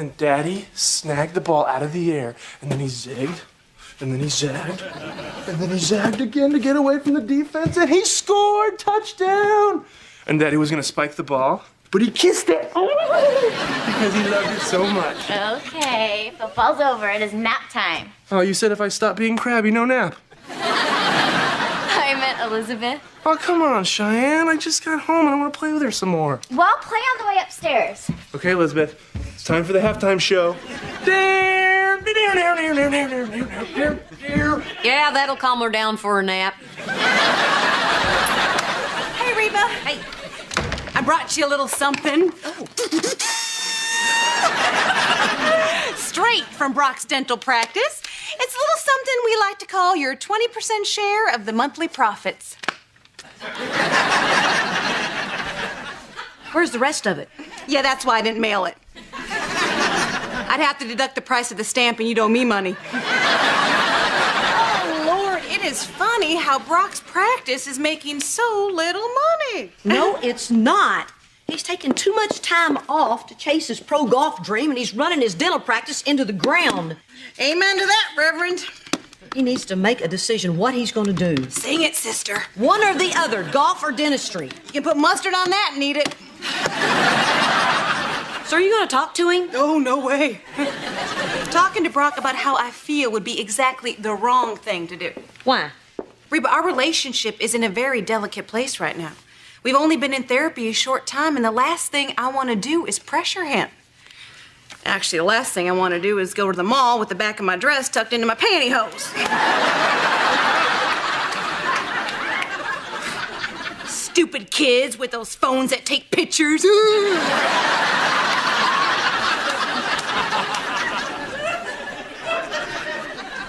and Daddy snagged the ball out of the air, and then he zigged, and then he zagged, and then he zagged again to get away from the defense, and he scored! Touchdown! And Daddy was gonna spike the ball, but he kissed it because he loved it so much. Okay, football's over. It is nap time. Oh, you said if I stop being crabby, no nap. I meant Elizabeth. Oh, come on, Cheyenne. I just got home and I want to play with her some more. Well, I'll play on the way upstairs. Okay, Elizabeth. It's time for the halftime show. Yeah, that'll calm her down for a nap. Hey, Reba. Hey. I brought you a little something. Oh. Straight from Brock's dental practice. It's a little something we like to call your 20% share of the monthly profits. Where's the rest of it? Yeah, that's why I didn't mail it. I'd have to deduct the price of the stamp and you'd owe me money. Oh, Lord, it is funny how Brock's practice is making so little money. No, it's not. He's taking too much time off to chase his pro golf dream, and he's running his dental practice into the ground. Amen to that, Reverend. He needs to make a decision what he's going to do. Sing it, sister. One or the other, golf or dentistry. You can put mustard on that and eat it. So are you going to talk to him? Oh, no way. Talking to Brock about how I feel would be exactly the wrong thing to do. Why? Reba, our relationship is in a very delicate place right now. We've only been in therapy a short time, and the last thing I want to do is pressure him. Actually, the last thing I want to do is go to the mall with the back of my dress tucked into my pantyhose. Stupid kids with those phones that take pictures.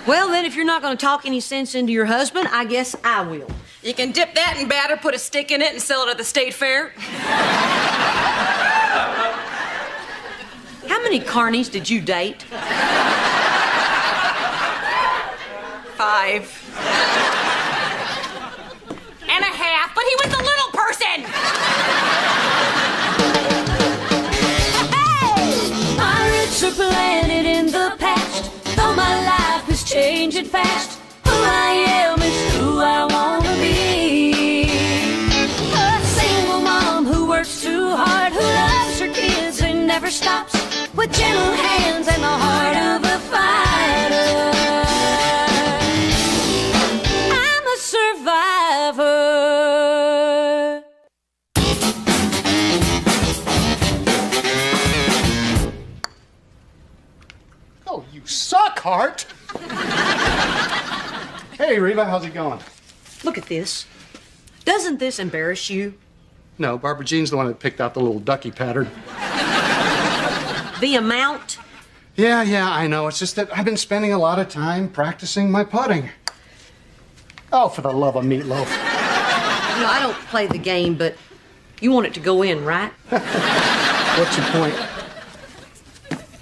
Well, then, if you're not going to talk any sense into your husband, I guess I will. You can dip that in batter, put a stick in it, and sell it at the state fair. How many carnies did you date? 5. And a half, but he was a little person. Hey! My roots are planted in the past, though my life is changing fast. Who I am is who I want to be. A single mom who works too hard, who loves her kids and never stops, with gentle hands and the heart of a fighter. I'm a survivor. Oh, you suck, Hart. Hey, Reba, how's it going? Look at this. Doesn't this embarrass you? No, Barbara Jean's the one that picked out the little ducky pattern. The amount? Yeah, I know. It's just that I've been spending a lot of time practicing my putting. Oh, for the love of meatloaf. You know, I don't play the game, but you want it to go in, right? What's your point?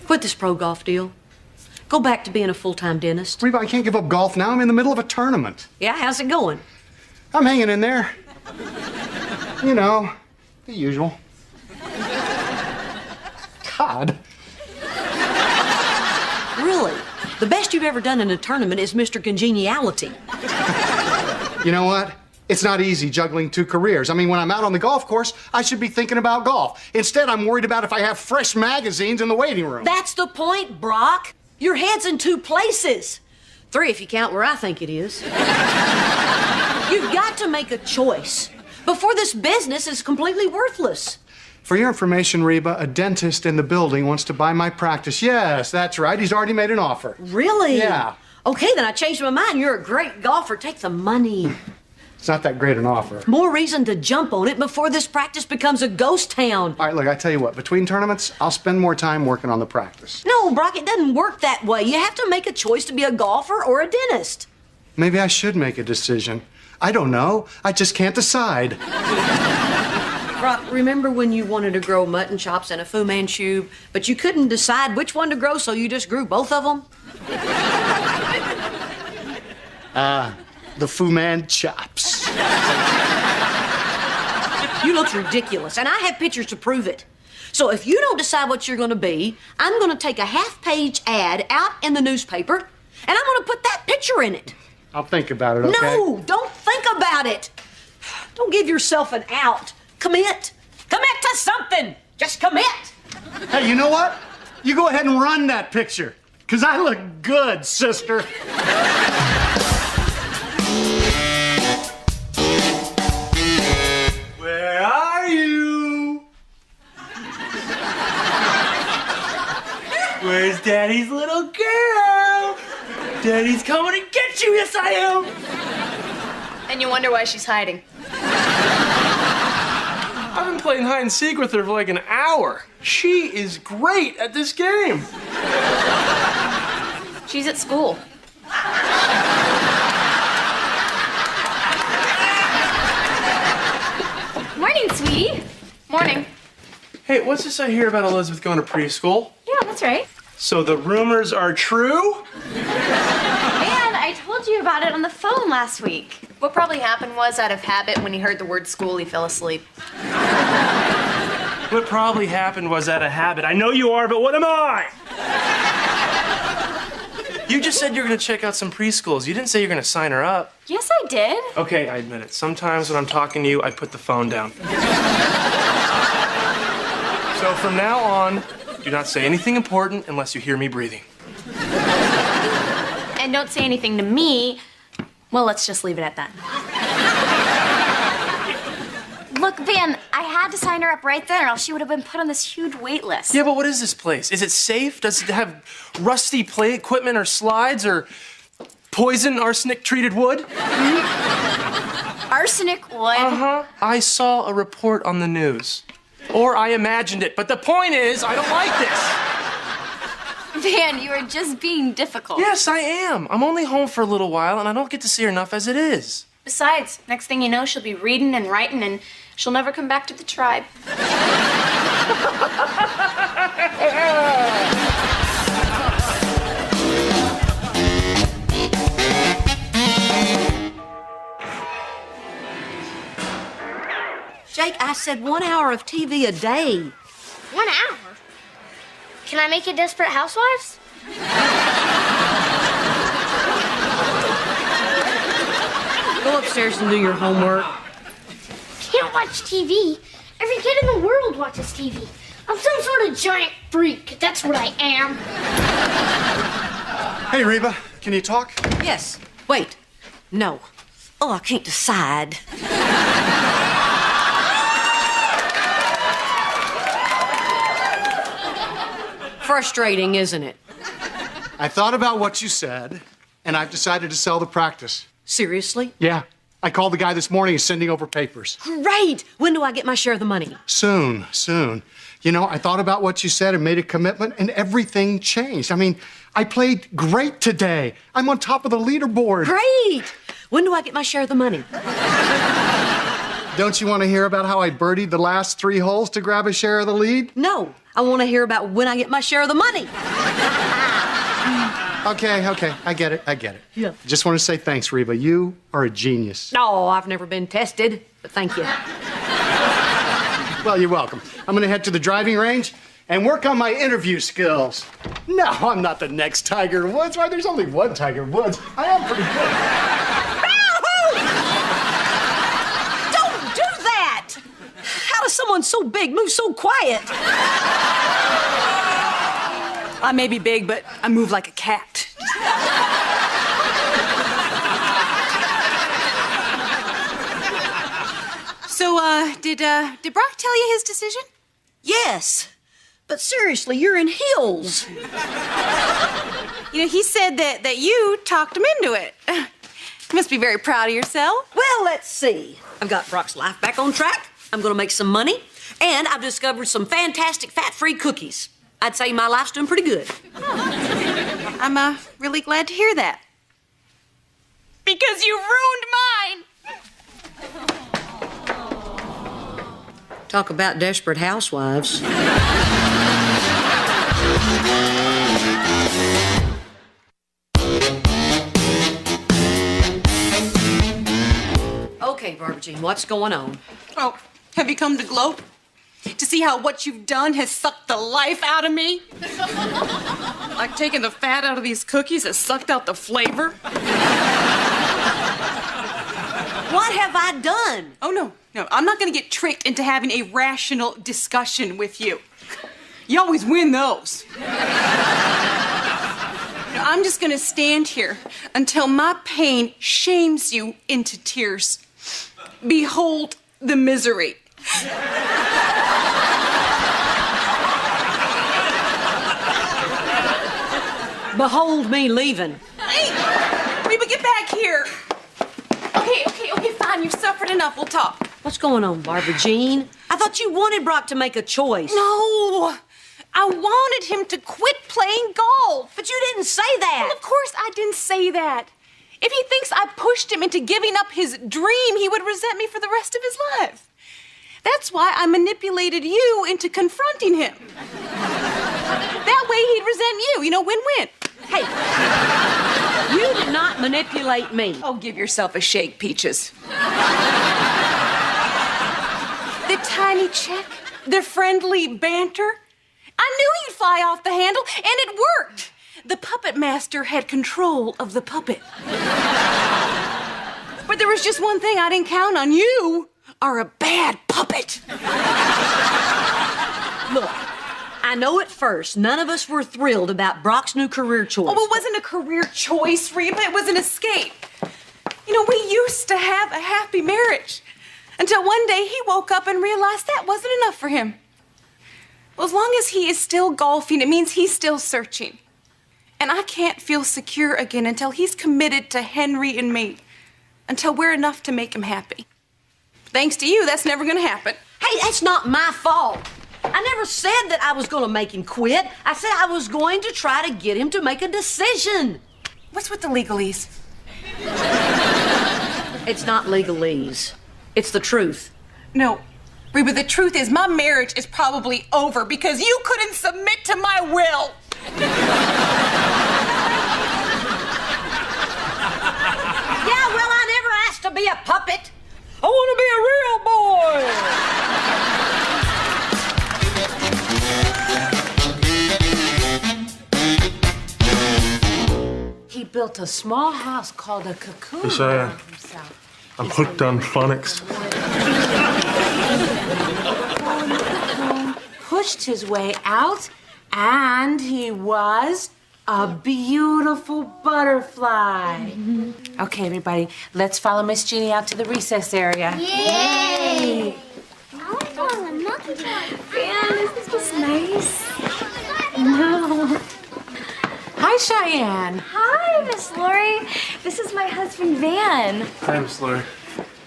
Quit this pro golf deal. Go back to being a full-time dentist. Reba, I can't give up golf now. I'm in the middle of a tournament. Yeah, how's it going? I'm hanging in there. You know, the usual. God. Really? The best you've ever done in a tournament is Mr. Congeniality. You know what? It's not easy juggling 2 careers. I mean, when I'm out on the golf course, I should be thinking about golf. Instead, I'm worried about if I have fresh magazines in the waiting room. That's the point, Brock. Your head's in 2 places. 3 if you count where I think it is. You've got to make a choice before this business is completely worthless. For your information, Reba, a dentist in the building wants to buy my practice. Yes, that's right. He's already made an offer. Really? Yeah. Okay, then I changed my mind. You're a great golfer. Take the money. It's not that great an offer. More reason to jump on it before this practice becomes a ghost town. All right, look, I tell you what. Between tournaments, I'll spend more time working on the practice. No, Brock, it doesn't work that way. You have to make a choice to be a golfer or a dentist. Maybe I should make a decision. I don't know. I just can't decide. Brock, remember when you wanted to grow mutton chops and a Fu Manchu, but you couldn't decide which one to grow, so you just grew both of them? The Fu Man chops. You look ridiculous, and I have pictures to prove it. So if you don't decide what you're going to be, I'm going to take a half-page ad out in the newspaper, and I'm going to put that picture in it. I'll think about it, okay? No, don't think about it. Don't give yourself an out. Commit. Commit to something. Just commit. Hey, you know what? You go ahead and run that picture, because I look good, sister. Where are you? Where's Daddy's little girl? Daddy's coming to get you, yes I am! And you wonder why she's hiding. I've been playing hide and seek with her for like an hour. She is great at this game. She's at school. Morning, sweetie. Morning. Hey, what's this I hear about Elizabeth going to preschool? Yeah, that's right. So the rumors are true? And I told you about it on the phone last week. What probably happened was, out of habit, when he heard the word school, he fell asleep. What probably happened was out of habit. I know you are, but what am I? You just said you were going to check out some preschools. You didn't say you were going to sign her up. Yes, I did. Okay, I admit it. Sometimes when I'm talking to you, I put the phone down. So from now on, do not say anything important unless you hear me breathing. And don't say anything to me. Well, let's just leave it at that. Look, Van, I had to sign her up right then or else she would have been put on this huge wait list. Yeah, but what is this place? Is it safe? Does it have rusty play equipment or slides or poison arsenic-treated wood? Arsenic wood? Uh-huh. I saw a report on the news. Or I imagined it. But the point is, I don't like this. Van, you are just being difficult. Yes, I am. I'm only home for a little while, and I don't get to see her enough as it is. Besides, next thing you know, she'll be reading and writing, and she'll never come back to the tribe. Jake, I said 1 hour of TV a day. 1 hour? Can I make it Desperate Housewives? Go upstairs and do your homework. Can't watch TV. Every kid in the world watches TV. I'm some sort of giant freak. That's what I am. Hey, Reba, can you talk? Yes. Wait. No. Oh, I can't decide. Frustrating, isn't it? I thought about what you said, and I've decided to sell the practice. Seriously? Yeah. I called the guy this morning. He's sending over papers. Great! When do I get my share of the money? Soon, soon. You know, I thought about what you said and made a commitment, and everything changed. I mean, I played great today. I'm on top of the leaderboard. Great! When do I get my share of the money? Don't you want to hear about how I birdied the last 3 holes to grab a share of the lead? No. I want to hear about when I get my share of the money. Okay, I get it. Yeah. Just want to say thanks, Reba. You are a genius. No, I've never been tested, but thank you. Well, you're welcome. I'm going to head to the driving range and work on my interview skills. No, I'm not the next Tiger Woods. Why, there's only one Tiger Woods. I am pretty good. Don't do that! How does someone so big move so quiet? I may be big, but I move like a cat. So, did Brock tell you his decision? Yes. But seriously, you're in heels. You know, he said that you talked him into it. You must be very proud of yourself. Well, let's see. I've got Brock's life back on track. I'm going to make some money. And I've discovered some fantastic fat-free cookies. I'd say my life's doing pretty good. I'm really glad to hear that. Because you ruined mine. Talk about desperate housewives. Okay, Barbara Jean, what's going on? Oh, have you come to gloat? To see how what you've done has sucked the life out of me? Like taking the fat out of these cookies has sucked out the flavor? What have I done? Oh, no. I'm not gonna get tricked into having a rational discussion with you. You always win those. I'm just gonna stand here until my pain shames you into tears. Behold the misery. Behold me leaving. Hey, Reba, get back here. Okay, fine. You've suffered enough. We'll talk. What's going on, Barbara Jean? I thought you wanted Brock to make a choice. No, I wanted him to quit playing golf. But you didn't say that. Well, of course I didn't say that. If he thinks I pushed him into giving up his dream, he would resent me for the rest of his life. That's why I manipulated you into confronting him. That way he'd resent you. Win-win. Hey, you did not manipulate me. Oh, give yourself a shake, Peaches. The tiny check, the friendly banter. I knew you'd fly off the handle, and it worked. The puppet master had control of the puppet. But there was just one thing I didn't count on. You are a bad puppet. Look, I know at first none of us were thrilled about Brock's new career choice. Oh, it wasn't a career choice, Reba. It was an escape. We used to have a happy marriage until one day he woke up and realized that wasn't enough for him. Well, as long as he is still golfing, it means he's still searching. And I can't feel secure again until he's committed to Henry and me, until we're enough to make him happy. Thanks to you, that's never gonna happen. Hey, that's not my fault. I never said that I was going to make him quit. I said I was going to try to get him to make a decision. What's with the legalese? It's not legalese. It's the truth. No, Reba, the truth is my marriage is probably over because you couldn't submit to my will. Yeah, well, I never asked to be a puppet. I want to be a real boy. He built a small house called a cocoon Yes, I am. around himself. I'm hooked on phonics. Pushed his way out, and he was a beautiful butterfly. Okay, everybody, let's follow Miss Jeannie out to the recess area. Yay! I want to go on the monkey bar. Man, this was nice. No. Hi, Cheyenne. Hi, Miss Lori. This is my husband, Van. Hi, Miss Lori.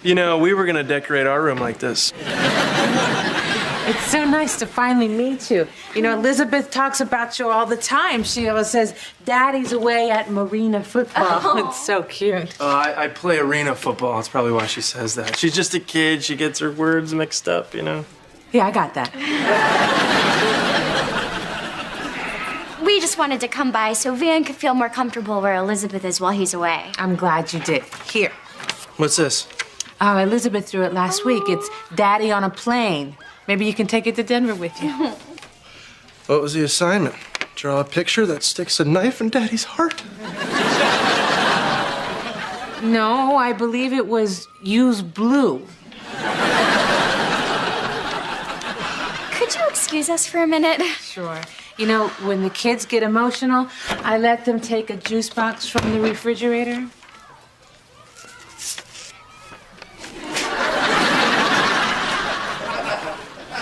We were gonna decorate our room like this. It's so nice to finally meet you. Elizabeth talks about you all the time. She always says, Daddy's away at Marina football. Oh. It's so cute. I play arena football. That's probably why she says that. She's just a kid. She gets her words mixed up, Yeah, I got that. We just wanted to come by so Van could feel more comfortable where Elizabeth is while he's away. I'm glad you did. Here. What's this? Oh, Elizabeth threw it last week. It's Daddy on a plane. Maybe you can take it to Denver with you. What was the assignment? Draw a picture that sticks a knife in Daddy's heart? No, I believe it was use blue. Could you excuse us for a minute? Sure. When the kids get emotional, I let them take a juice box from the refrigerator.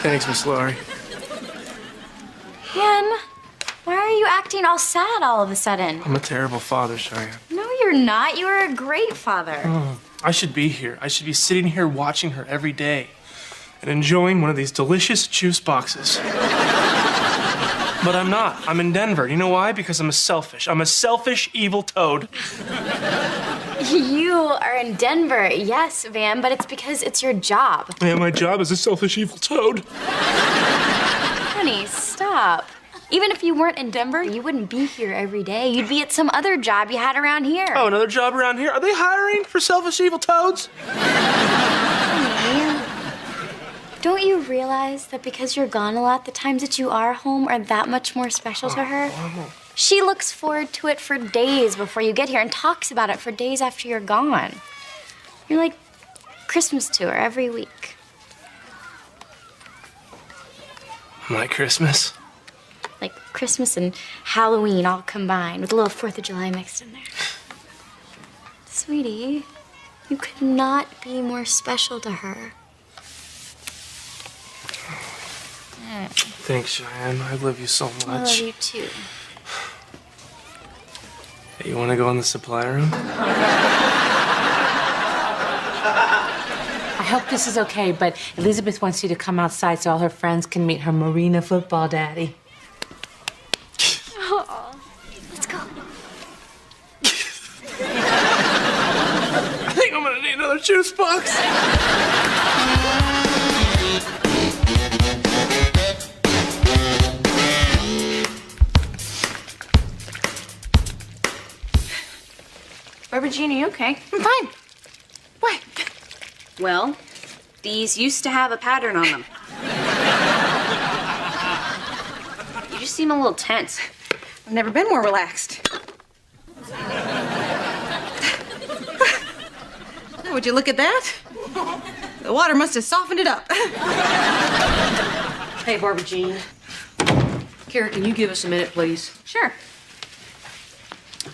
Thanks, Miss Lori. Van, why are you acting all sad all of a sudden? I'm a terrible father, Cheyenne. No, you're not. You are a great father. I should be here. I should be sitting here watching her every day and enjoying one of these delicious juice boxes. But I'm not. I'm in Denver. You know why? Because I'm a selfish, evil toad. You are in Denver, yes, Van, but it's because it's your job. Yeah, my job is a selfish, evil toad. Honey, stop. Even if you weren't in Denver, you wouldn't be here every day. You'd be at some other job you had around here. Oh, another job around here? Are they hiring for selfish, evil toads? Don't you realize that because you're gone a lot, the times that you are home are that much more special to her? She looks forward to it for days before you get here and talks about it for days after you're gone. You're like Christmas to her every week. I'm like Christmas? Like Christmas and Halloween all combined with a little 4th of July mixed in there. Sweetie, you could not be more special to her. Thanks, Cheyenne. I love you so much. I love you too. Hey, you want to go in the supply room? I hope this is okay, but Elizabeth wants you to come outside so all her friends can meet her Marina football daddy. Oh, let's go. I think I'm gonna need another juice box. Barbara Jean, are you okay? I'm fine. What? Well, these used to have a pattern on them. You just seem a little tense. I've never been more relaxed. Would you look at that? The water must have softened it up. Hey, Barbara Jean. Kara, can you give us a minute, please? Sure.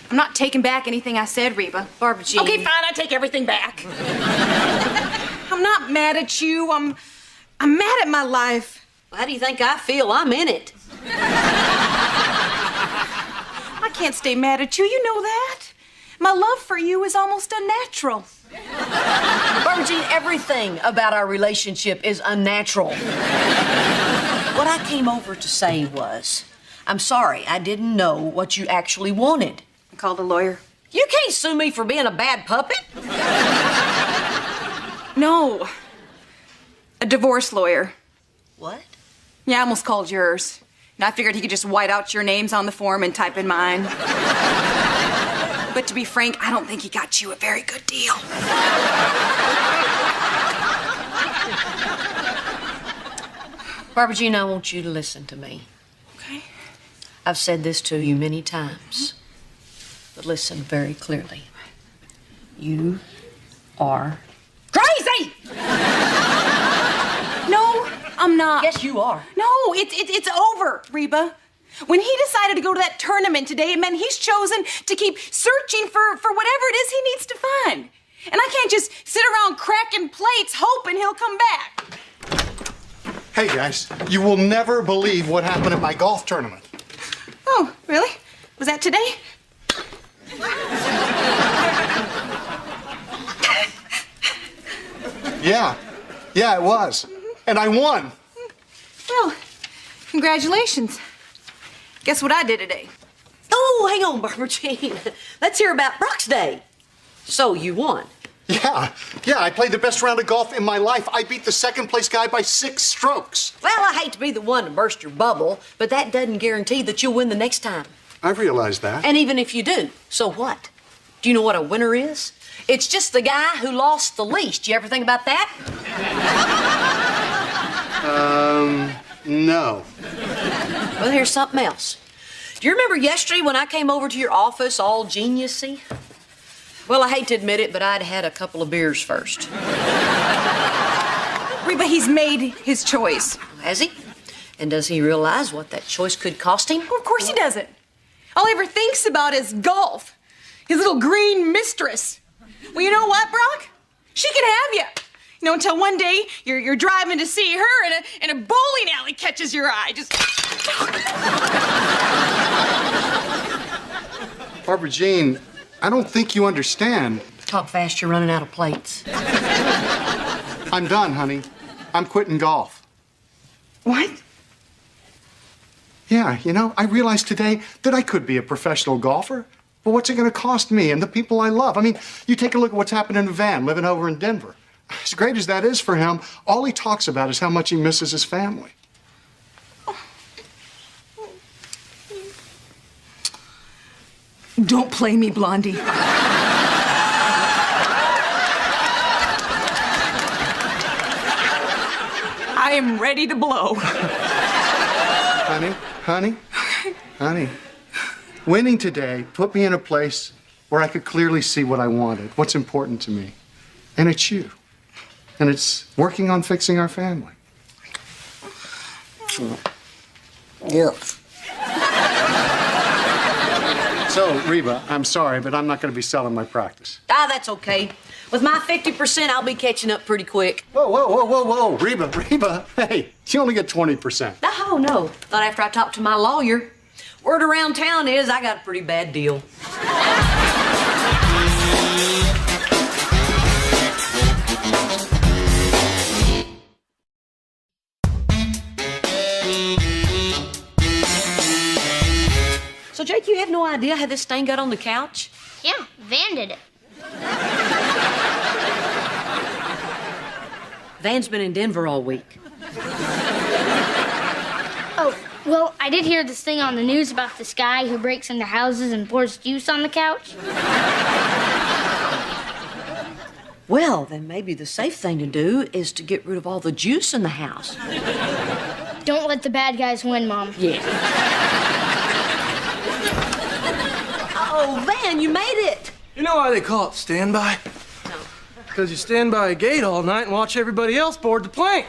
I'm not taking back anything I said, Reba. Barbara Jean. Okay, fine, I take everything back. I'm not mad at you. I'm mad at my life. Well, how do you think I feel? I'm in it. I can't stay mad at you. You know that. My love for you is almost unnatural. Barbara Jean, everything about our relationship is unnatural. What I came over to say was, I'm sorry, I didn't know what you actually wanted. I called a lawyer. You can't sue me for being a bad puppet. No. A divorce lawyer. What? Yeah, I almost called yours. And I figured he could just white out your names on the form and type in mine. But to be frank, I don't think he got you a very good deal. Barbara Jean, I want you to listen to me. Okay. I've said this to you many times, but listen very clearly. You are crazy! No, I'm not. Yes, you are. No, it's over, Reba. When he decided to go to that tournament today, it meant he's chosen to keep searching for whatever it is he needs to find. And I can't just sit around cracking plates hoping he'll come back. Hey, guys, you will never believe what happened at my golf tournament. Oh, really? Was that today? Yeah, it was. And I won. Well, congratulations. Guess what I did today? Oh, hang on, Barbara Jean. Let's hear about Brock's day. So, you won. Yeah, I played the best round of golf in my life. I beat the second place guy by 6 strokes. Well, I hate to be the one to burst your bubble, but that doesn't guarantee that you'll win the next time. I realize that. And even if you do, so what? Do you know what a winner is? It's just the guy who lost the least. You ever think about that? No. Well, here's something else. Do you remember yesterday when I came over to your office all geniusy? Well, I hate to admit it, but I'd had a couple of beers first. Reba, he's made his choice. Has he? And does he realize what that choice could cost him? Well, of course he doesn't. All he ever thinks about is golf. His little green mistress. Well, you know what, Brock? She can have you. You know, until one day you're driving to see her and a bowling alley catches your eye. Just. Barbara Jean, I don't think you understand. Talk fast, you're running out of plates. I'm done, honey. I'm quitting golf. What? Yeah, you know, I realized today that I could be a professional golfer. But what's it going to cost me and the people I love? I mean, you take a look at what's happening to Van living over in Denver. As great as that is for him, all he talks about is how much he misses his family. Don't play me, Blondie. I am ready to blow. Honey. Winning today put me in a place where I could clearly see what I wanted, what's important to me. And it's you. And it's working on fixing our family. Yes. So, Reba, I'm sorry, but I'm not going to be selling my practice. Ah, that's okay. With my 50%, I'll be catching up pretty quick. Whoa. Reba. Hey, you only get 20%. Oh, no. Thought after I talked to my lawyer, word around town is I got a pretty bad deal. So, Jake, you have no idea how this stain got on the couch? Yeah, Van did it. Van's been in Denver all week. Oh, well, I did hear this thing on the news about this guy who breaks into houses and pours juice on the couch. Well, then maybe the safe thing to do is to get rid of all the juice in the house. Don't let the bad guys win, Mom. Yeah. Oh, Van, you made it. You know why they call it standby? No. Because you stand by a gate all night and watch everybody else board the plane.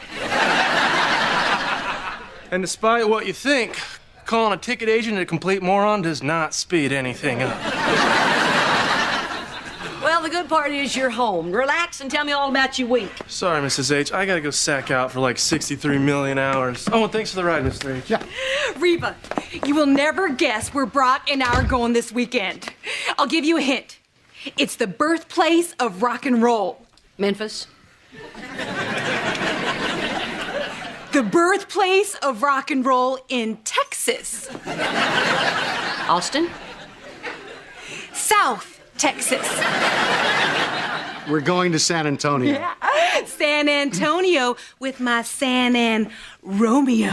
And despite what you think, calling a ticket agent a complete moron does not speed anything up. Well, the good part is you're home. Relax and tell me all about your week. Sorry, Mrs. H. I gotta go sack out for like 63 million hours. Oh, and thanks for the ride, Mr. H. Yeah. Reba, you will never guess where Brock and I are going this weekend. I'll give you a hint. It's the birthplace of rock and roll. Memphis? The birthplace of rock and roll in Texas. Austin? South Texas. We're going to San Antonio. Yeah. San Antonio with my San An Romeo.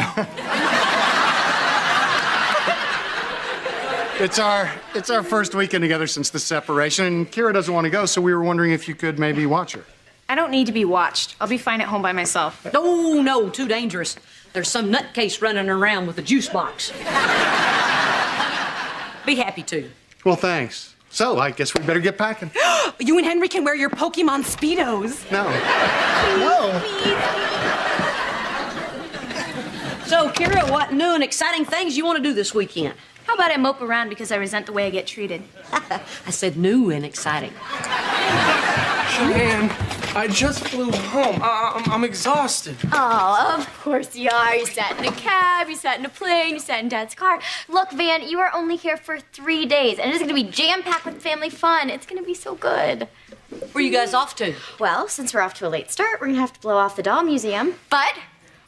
It's our first weekend together since the separation, and Kira doesn't want to go, so we were wondering if you could maybe watch her. I don't need to be watched. I'll be fine at home by myself. No, too dangerous. There's some nutcase running around with a juice box. Be happy to. Well, thanks. So, I guess we better get packing. You and Henry can wear your Pokemon Speedos. No. So, Kira, what new and exciting things you want to do this weekend? How about I mope around because I resent the way I get treated? I said new and exciting. Cheyenne, I just flew home. I'm exhausted. Oh, of course you are. You sat in a cab, you sat in a plane, you sat in Dad's car. Look, Van, you are only here for 3 days, and it's going to be jam-packed with family fun. It's going to be so good. Where are you guys off to? Well, since we're off to a late start, we're going to have to blow off the doll museum. But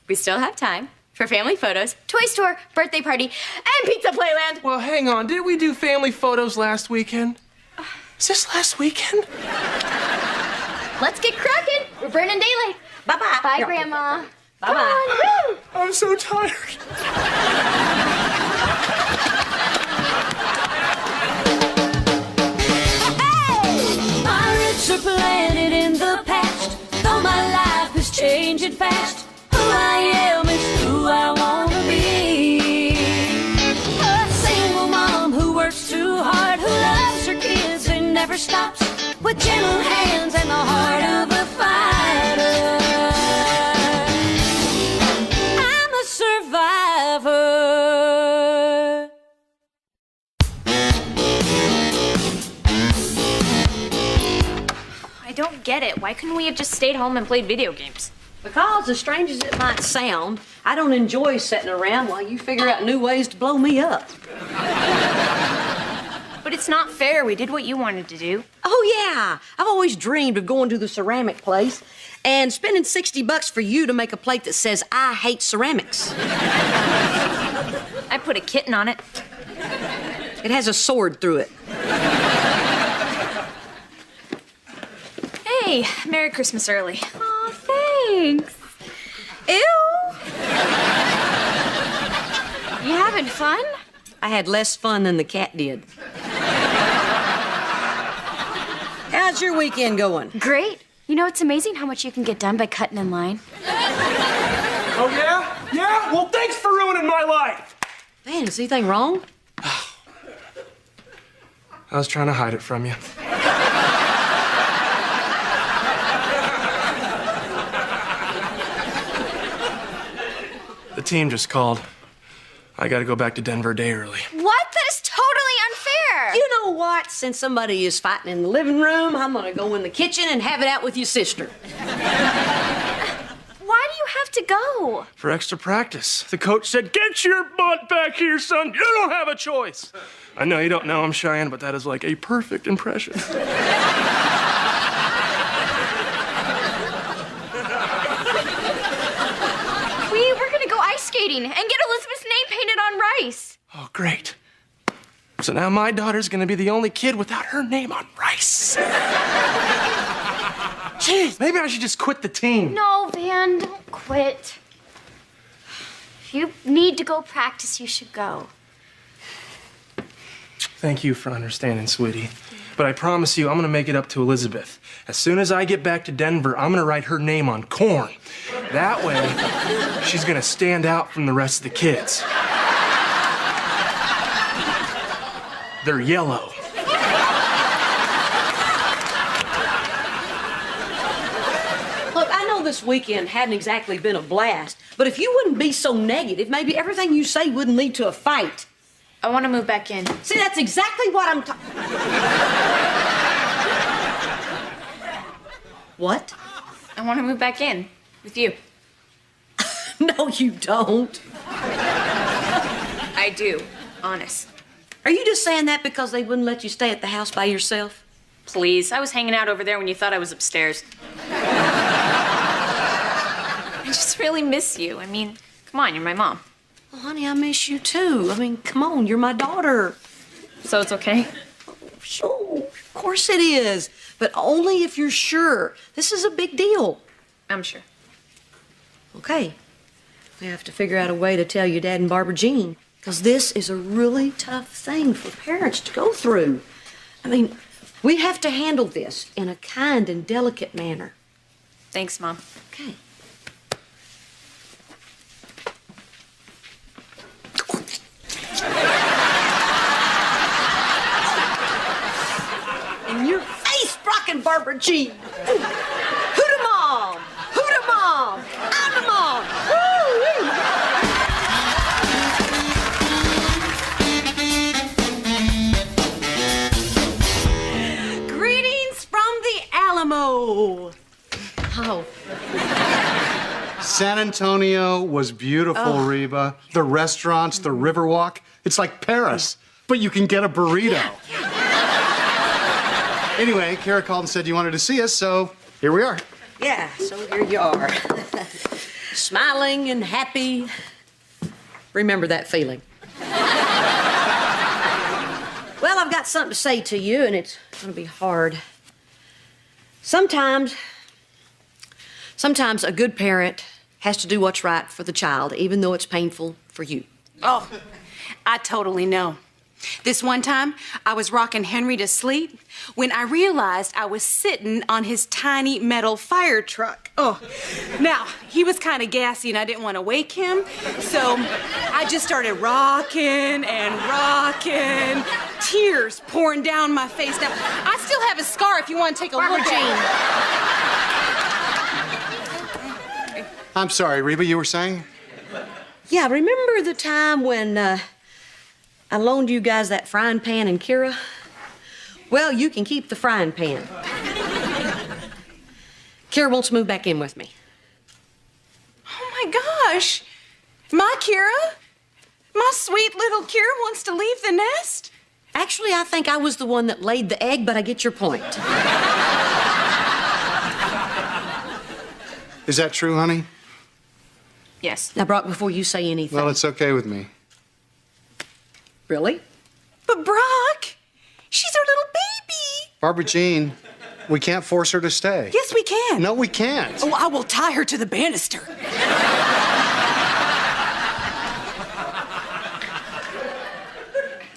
we still have time for family photos, toy store, birthday party, and pizza playland. Well, hang on. Did we do family photos last weekend? Is this last weekend? Let's get cracking. We're burning daylight. Bye-bye. Bye, Grandma. Bye-bye. I'm so tired. My roots are planted in the past, though my life is changing fast. Who I am is who I wanna be. A single mom who works too hard, who loves her kids and never stops, with gentle hands and the heart of a fighter. I'm a survivor. I don't get it. Why couldn't we have just stayed home and played video games? Because, as strange as it might sound, I don't enjoy sitting around while you figure out new ways to blow me up. But it's not fair. We did what you wanted to do. Oh, yeah. I've always dreamed of going to the ceramic place and spending $60 for you to make a plate that says, I hate ceramics. I put a kitten on it. It has a sword through it. Hey, Merry Christmas early. Aw, thanks. Ew. You having fun? I had less fun than the cat did. How's your weekend going? Great. You know, it's amazing how much you can get done by cutting in line. Oh, yeah? Yeah? Well, thanks for ruining my life. Man, is anything wrong? I was trying to hide it from you. The team just called. I gotta go back to Denver a day early. What? That is totally unfair. You know what? Since somebody is fighting in the living room, I'm gonna go in the kitchen and have it out with your sister. Why do you have to go? For extra practice. The coach said, "Get your butt back here, son. You don't have a choice." I know you don't know I'm Cheyenne, but that is like a perfect impression. We're gonna go ice skating and get Elizabeth's name painted on rice. Oh, great. So now my daughter's gonna be the only kid without her name on rice. Jeez, maybe I should just quit the team. No, Van, don't quit. If you need to go practice, you should go. Thank you for understanding, sweetie. But I promise you, I'm gonna make it up to Elizabeth. As soon as I get back to Denver, I'm gonna write her name on corn. That way, she's gonna stand out from the rest of the kids. They're yellow. Look, I know this weekend hadn't exactly been a blast, but if you wouldn't be so negative, maybe everything you say wouldn't lead to a fight. I want to move back in. See, that's exactly what I'm talking. What? I want to move back in with you. No, you don't. I do, honest. Are you just saying that because they wouldn't let you stay at the house by yourself? Please, I was hanging out over there when you thought I was upstairs. I just really miss you. I mean, come on, you're my mom. Well, honey, I miss you too. I mean, come on, you're my daughter. So it's okay? Sure, of course it is. But only if you're sure. This is a big deal. I'm sure. Okay. We have to figure out a way to tell your dad and Barbara Jean, because this is a really tough thing for parents to go through. I mean, we have to handle this in a kind and delicate manner. Thanks, Mom. Okay. In your face, Brock and Barbara Jean. Hoot-a mom! Hoot-a mom! I'm a mom! Woo-wee! Greetings from the Alamo. Oh. San Antonio was beautiful, Reba. The restaurants, the Riverwalk. It's like Paris, but you can get a burrito. Anyway, Kara called and said you wanted to see us, so here we are. Yeah, so here you are. Smiling and happy. Remember that feeling. Well, I've got something to say to you, and it's going to be hard. Sometimes a good parent has to do what's right for the child, even though it's painful for you. Oh, I totally know. This one time, I was rocking Henry to sleep when I realized I was sitting on his tiny metal fire truck. Oh, now, he was kind of gassy and I didn't want to wake him, so I just started rocking and rocking, tears pouring down my face. Now, I still have a scar if you want to take a look at it. I'm sorry, Reba, you were saying? Yeah, remember the time when I loaned you guys that frying pan and Kira? Well, you can keep the frying pan. Kira wants to move back in with me. Oh my gosh! My Kira? My sweet little Kira wants to leave the nest? Actually, I think I was the one that laid the egg, but I get your point. Is that true, honey? Yes. Now, Brock, before you say anything. Well, it's okay with me. Really? But Brock, she's our little baby. Barbara Jean, we can't force her to stay. Yes, we can. No, we can't. Oh, I will tie her to the banister.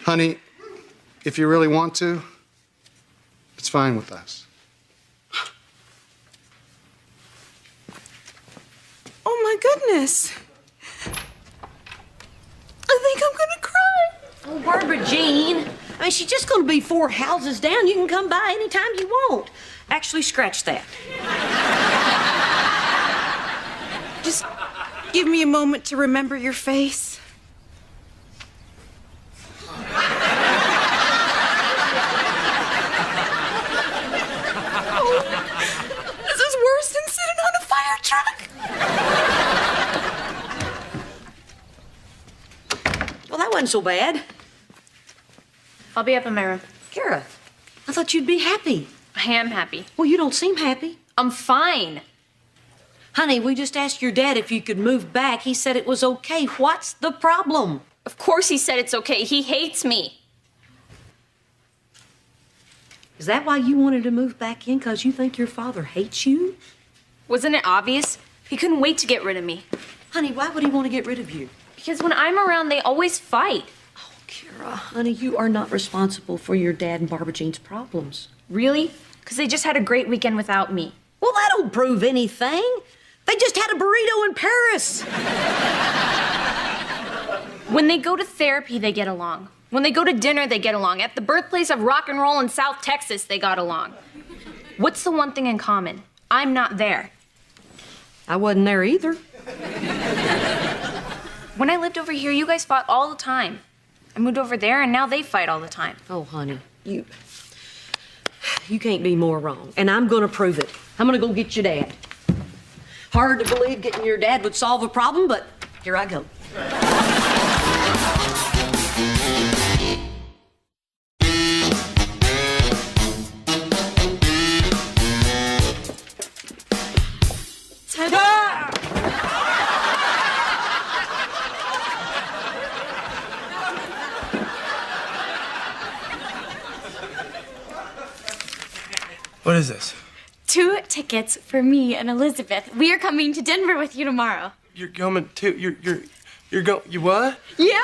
Honey, if you really want to, it's fine with us. Oh my goodness. I think I'm gonna cry. Oh, Barbara Jean. I mean, she's just gonna be 4 houses down. You can come by anytime you want. Actually, scratch that. Just give me a moment to remember your face. Oh, this is worse than sitting on a fire truck. Well, that wasn't so bad. I'll be up in my room. Kara, I thought you'd be happy. I am happy. Well, you don't seem happy. I'm fine. Honey, we just asked your dad if you could move back. He said it was okay. What's the problem? Of course he said it's okay. He hates me. Is that why you wanted to move back in? Because you think your father hates you? Wasn't it obvious? He couldn't wait to get rid of me. Honey, why would he want to get rid of you? Because when I'm around, they always fight. Oh, Kara, honey, you are not responsible for your dad and Barbara Jean's problems. Really? Because they just had a great weekend without me. Well, that don't prove anything. They just had a burrito in Paris. When they go to therapy, they get along. When they go to dinner, they get along. At the birthplace of rock and roll in South Texas, they got along. What's the one thing in common? I'm not there. I wasn't there either. When I lived over here, you guys fought all the time. I moved over there, and now they fight all the time. Oh, honey, you can't be more wrong. And I'm gonna prove it. I'm gonna go get your dad. Hard to believe getting your dad would solve a problem, but here I go. What is this? 2 tickets for me and Elizabeth. We are coming to Denver with you tomorrow. You're going to, you're going, you what? Yeah.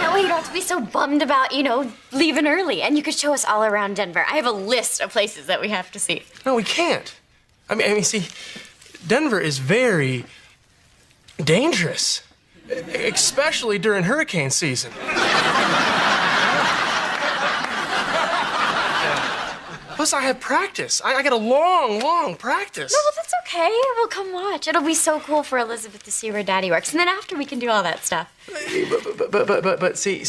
That way you don't have to be so bummed about, leaving early. And you could show us all around Denver. I have a list of places that we have to see. No, we can't. I mean, see, Denver is very dangerous, especially during hurricane season. Plus, I have practice. I got a long practice. No, well, that's okay. We'll come watch. It'll be so cool for Elizabeth to see where Daddy works. And then after, we can do all that stuff. But see,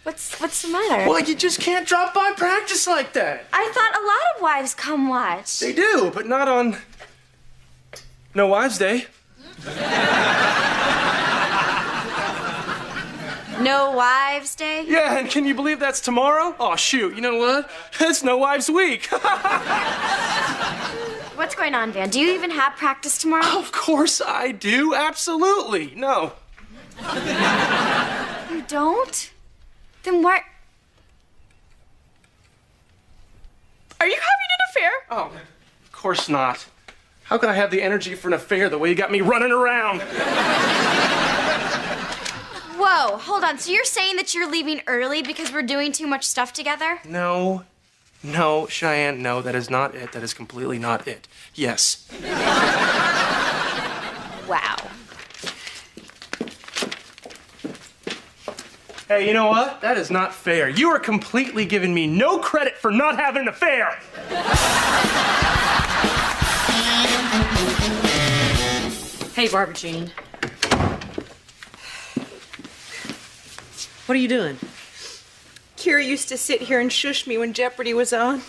What's the matter? Well, you just can't drop by practice like that. I thought a lot of wives come watch. They do, but not on No Wives Day. No Wives Day? Yeah, and can you believe that's tomorrow? Oh, shoot, you know what? It's No Wives Week. What's going on, Van? Do you even have practice tomorrow? Of course I do, absolutely. No. You don't? Then why? Are you having an affair? Oh, of course not. How could I have the energy for an affair the way you got me running around? Whoa, hold on. So you're saying that you're leaving early because we're doing too much stuff together? No, Cheyenne, no, that is not it. That is completely not it. Yes. Wow. Hey, you know what? That is not fair. You are completely giving me no credit for not having an affair. Hey, Barbara Jean. What are you doing? Kira used to sit here and shush me when Jeopardy was on.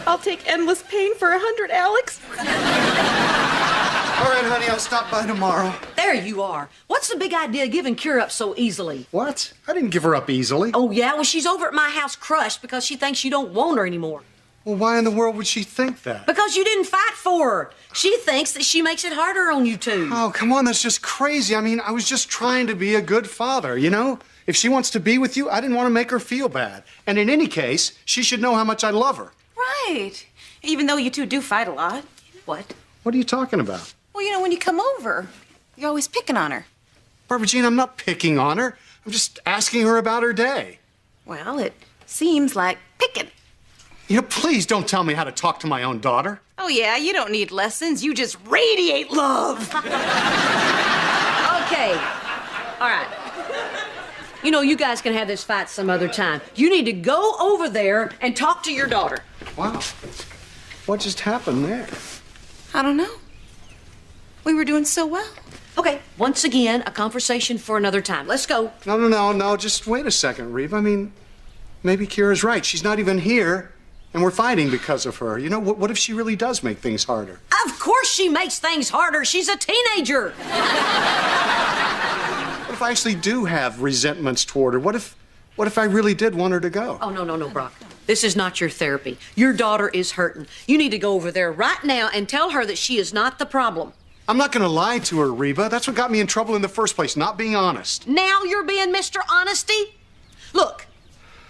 I'll take endless pain for 100, Alex. All right, honey, I'll stop by tomorrow. There you are. What's the big idea of giving Kira up so easily? What? I didn't give her up easily. Oh, yeah? Well, she's over at my house crushed because she thinks you don't want her anymore. Well, why in the world would she think that? Because you didn't fight for her. She thinks that she makes it harder on you two. Oh, come on, that's just crazy. I mean, I was just trying to be a good father, you know? If she wants to be with you, I didn't want to make her feel bad. And in any case, she should know how much I love her. Right. Even though you two do fight a lot. What? What are you talking about? Well, when you come over, you're always picking on her. Barbara Jean, I'm not picking on her. I'm just asking her about her day. Well, it seems like picking. You know, please don't tell me how to talk to my own daughter. Oh, yeah, you don't need lessons. You just radiate love. Okay. All right. You know, you guys can have this fight some other time. You need to go over there and talk to your daughter. Wow. What just happened there? I don't know. We were doing so well. Okay, once again, a conversation for another time. Let's go. No. Just wait a second, Reba. I mean, maybe Kira's right. She's not even here, and we're fighting because of her. You know, what if she really does make things harder? Of course she makes things harder. She's a teenager. What if I actually do have resentments toward her? What if I really did want her to go? Oh, no, Brock. This is not your therapy. Your daughter is hurting. You need to go over there right now and tell her that she is not the problem. I'm not gonna lie to her, Reba. That's what got me in trouble in the first place, not being honest. Now you're being Mr. Honesty? Look,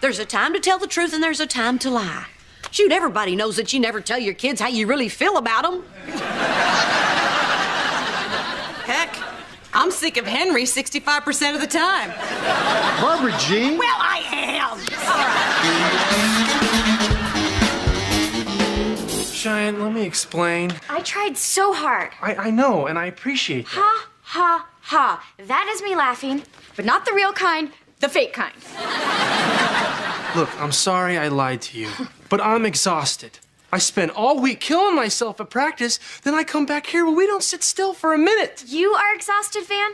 there's a time to tell the truth and there's a time to lie. Shoot, everybody knows that you never tell your kids how you really feel about them. Heck, I'm sick of Henry 65% of the time. Barbara Jean? Well, I am. Cheyenne, let me explain. I tried so hard. I know, and I appreciate that. Ha, ha, ha. That is me laughing, but not the real kind, the fake kind. Look, I'm sorry I lied to you, but I'm exhausted. I spent all week killing myself at practice, then I come back here, but we don't sit still for a minute. You are exhausted, Van?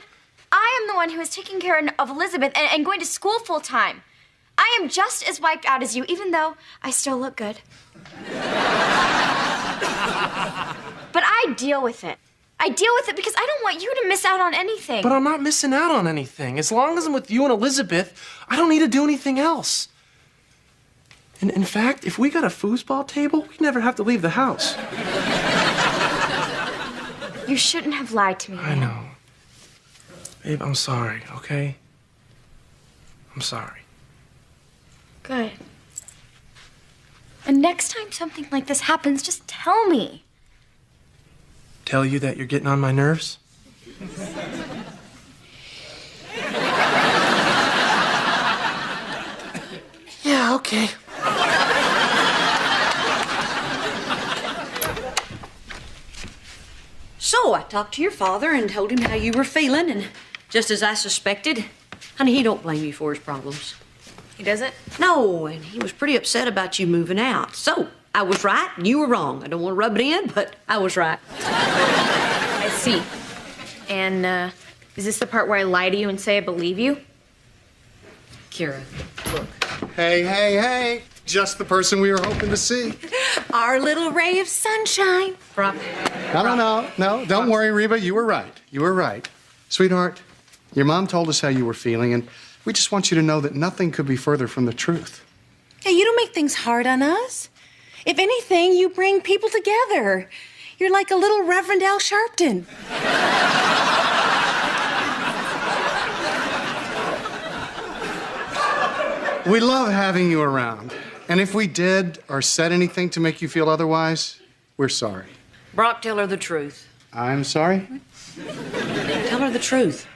I am the one who is taking care of Elizabeth and going to school full time. I am just as wiped out as you, even though I still look good. But I deal with it. I deal with it because I don't want you to miss out on anything. But I'm not missing out on anything. As long as I'm with you and Elizabeth, I don't need to do anything else. And in fact, if we got a foosball table, we'd never have to leave the house. You shouldn't have lied to me. I know. Babe, I'm sorry, okay? I'm sorry. Good. And next time something like this happens, just tell me. Tell you that you're getting on my nerves? Yeah, okay. So I talked to your father and told him how you were feeling, and just as I suspected, honey, he don't blame you for his problems. He doesn't? No, and he was pretty upset about you moving out. So I was right and you were wrong. I don't want to rub it in, but I was right. I see. And, is this the part where I lie to you and say I believe you? Kira, look. Hey. Just the person we were hoping to see. Our little ray of sunshine. Brock. No, don't worry, Reba. You were right. Sweetheart, your mom told us how you were feeling, and we just want you to know that nothing could be further from the truth. Yeah, you don't make things hard on us. If anything, you bring people together. You're like a little Reverend Al Sharpton. We love having you around. And if we did or said anything to make you feel otherwise, we're sorry. Brock, tell her the truth. I'm sorry? Tell her the truth.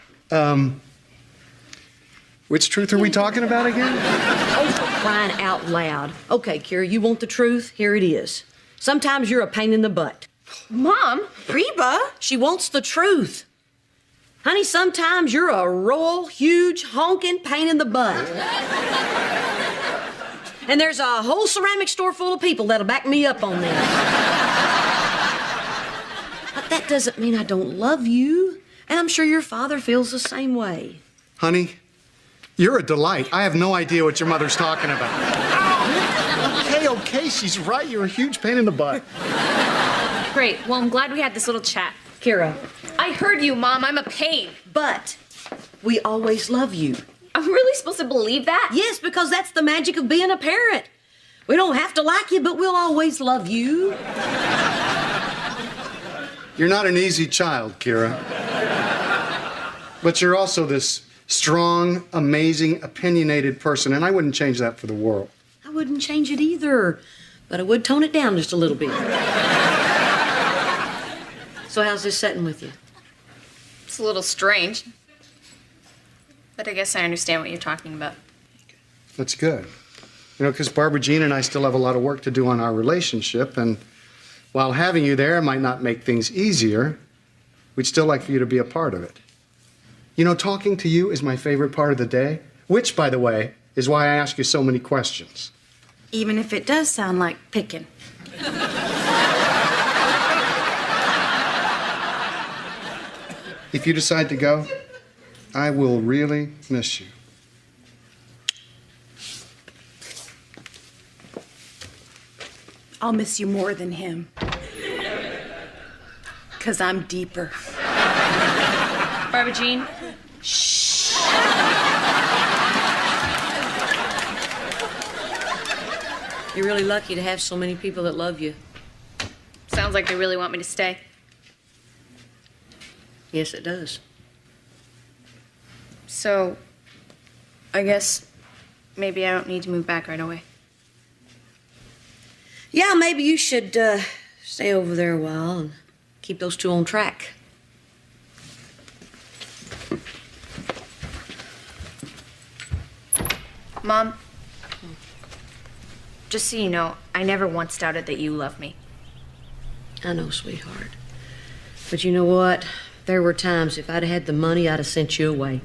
Which truth are we talking about again? Oh, for crying out loud. Okay, Kira, you want the truth? Here it is. Sometimes you're a pain in the butt. Mom? Reba? She wants the truth. Honey, sometimes you're a royal, huge, honking pain in the butt. And there's a whole ceramic store full of people that'll back me up on that. But that doesn't mean I don't love you. And I'm sure your father feels the same way. Honey, you're a delight. I have no idea what your mother's talking about. Okay, she's right. You're a huge pain in the butt. Great. Well, I'm glad we had this little chat. Kira. I heard you, Mom. I'm a pain. But we always love you. I'm really supposed to believe that? Yes, because that's the magic of being a parent. We don't have to like you, but we'll always love you. You're not an easy child, Kira. But you're also this strong, amazing, opinionated person, and I wouldn't change that for the world. I wouldn't change it either, but I would tone it down just a little bit. So how's this setting with you? It's a little strange. But I guess I understand what you're talking about. That's good. You know, because Barbara Jean and I still have a lot of work to do on our relationship, and while having you there might not make things easier, we'd still like for you to be a part of it. You know, talking to you is my favorite part of the day, which, by the way, is why I ask you so many questions. Even if it does sound like picking. If you decide to go, I will really miss you. I'll miss you more than him. 'Cause I'm deeper. Barbara Jean? You're really lucky to have so many people that love you. Sounds like they really want me to stay. Yes, it does. So, I guess maybe I don't need to move back right away. Yeah, maybe you should stay over there a while and keep those two on track. Mom, just so you know, I never once doubted that you love me. I know, sweetheart. But you know what? There were times if I'd had the money, I'd have sent you away.